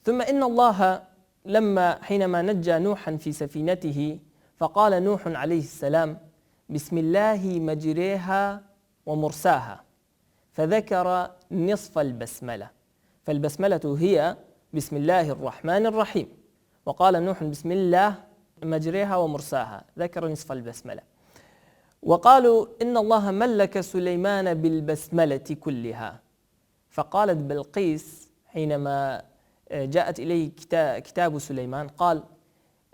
ثم إن الله حينما نجى نوحا في سفينته فقال نوح عليه السلام: بسم الله مجريها ومرساها، فذكر نصف البسملة، فالبسملة هي بسم الله الرحمن الرحيم، وقال نوح بسم الله مجريها ومرساها، ذكر نصف البسملة. وقالوا إن الله ملك سليمان بالبسملة كلها، فقالت بلقيس حينما جاءت إليه كتاب سليمان قال: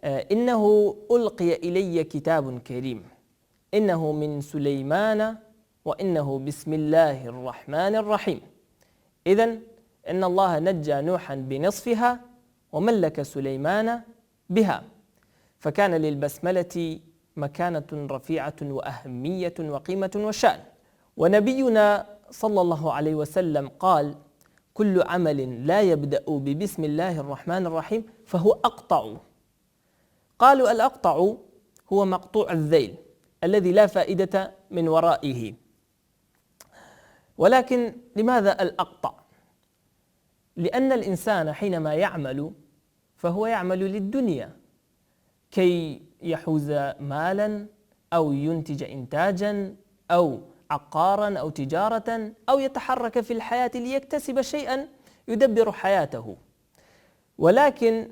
إنه ألقي إلي كتاب كريم، إنه من سليمان وإنه بسم الله الرحمن الرحيم. إذن إن الله نجى نوحا بنصفها وملك سليمان بها، فكان للبسملة مكانة رفيعة وأهمية وقيمة وشأن. ونبينا صلى الله عليه وسلم قال: كل عمل لا يبدأ ببسم الله الرحمن الرحيم فهو أقطع. قالوا الأقطع هو مقطوع الذيل الذي لا فائدة من ورائه. ولكن لماذا الأقطع؟ لأن الإنسان حينما يعمل فهو يعمل للدنيا كي يحوز مالا أو ينتج إنتاجا أو عقارا أو تجارة أو يتحرك في الحياة ليكتسب شيئا يدبر حياته. ولكن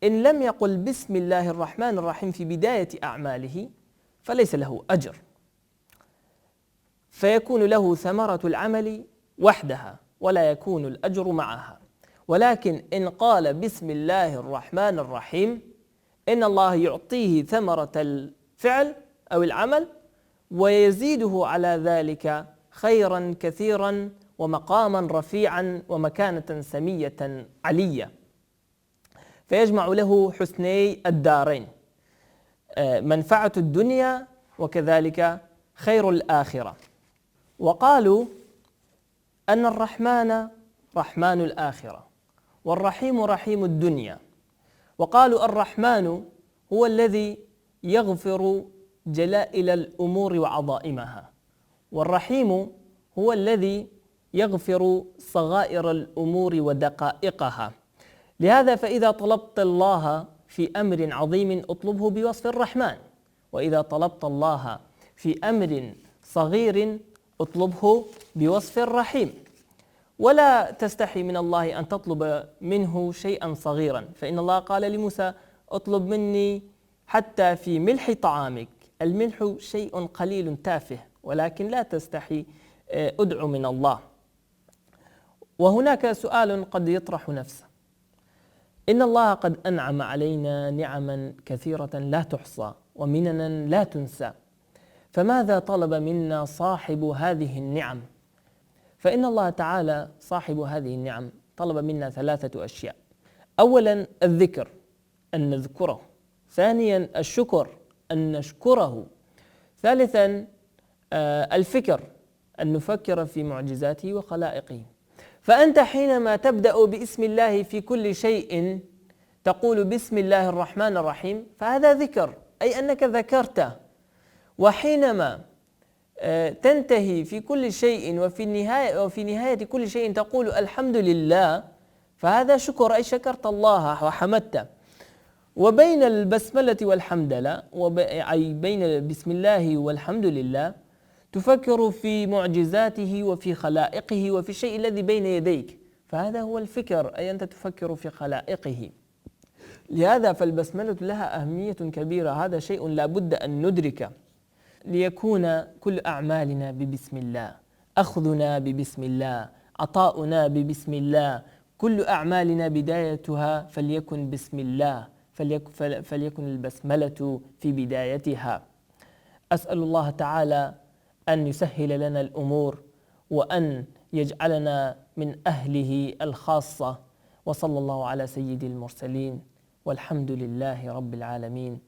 إن لم يقل بسم الله الرحمن الرحيم في بداية أعماله فليس له أجر، فيكون له ثمرة العمل وحدها ولا يكون الأجر معها. ولكن إن قال بسم الله الرحمن الرحيم إن الله يعطيه ثمرة الفعل أو العمل ويزيده على ذلك خيرا كثيرا ومقاما رفيعا ومكانة سمية علية، فيجمع له حسني الدارين، منفعة الدنيا وكذلك خير الآخرة. وقالوا أن الرحمن رحمن الآخرة والرحيم رحيم الدنيا. وقالوا الرحمن هو الذي يغفر جلائل الأمور وعظائمها، والرحيم هو الذي يغفر صغائر الأمور ودقائقها. لهذا فإذا طلبت الله في أمر عظيم اطلبه بوصف الرحمن، وإذا طلبت الله في أمر صغير اطلبه بوصف الرحيم. ولا تستحي من الله أن تطلب منه شيئا صغيرا، فإن الله قال لموسى: اطلب مني حتى في ملح طعامك. الملح شيء قليل تافه، ولكن لا تستحي، ادعو من الله. وهناك سؤال قد يطرح نفسه: إن الله قد أنعم علينا نعما كثيرة لا تحصى ومننا لا تنسى، فماذا طلب منا صاحب هذه النعم؟ فإن الله تعالى صاحب هذه النعم طلب منا 3 أشياء: أولا الذكر، أن نذكره، ثانيا الشكر، أن نشكره، ثالثا الفكر، أن نفكر في معجزاته وخلائقه. فأنت حينما تبدأ باسم الله في كل شيء تقول بسم الله الرحمن الرحيم، فهذا ذكر، أي أنك ذكرته. وحينما تنتهي في كل شيء وفي نهاية كل شيء تقول الحمد لله، فهذا شكر، أي شكرت الله وحمدته. وبين البسملة والحمدلله، أي بين بسم الله والحمد لله، تفكر في معجزاته وفي خلائقه وفي الشيء الذي بين يديك، فهذا هو الفكر، أي أنت تفكر في خلائقه. لهذا فالبسملة لها أهمية كبيرة، هذا شيء لا بد أن ندركه، ليكون كل أعمالنا ببسم الله، أخذنا ببسم الله، عطاؤنا ببسم الله، كل أعمالنا بدايتها فليكن بسم الله، فليكن البسملة في بدايتها. أسأل الله تعالى أن يسهل لنا الأمور وأن يجعلنا من أهله الخاصة. وصلى الله على سيد المرسلين، والحمد لله رب العالمين.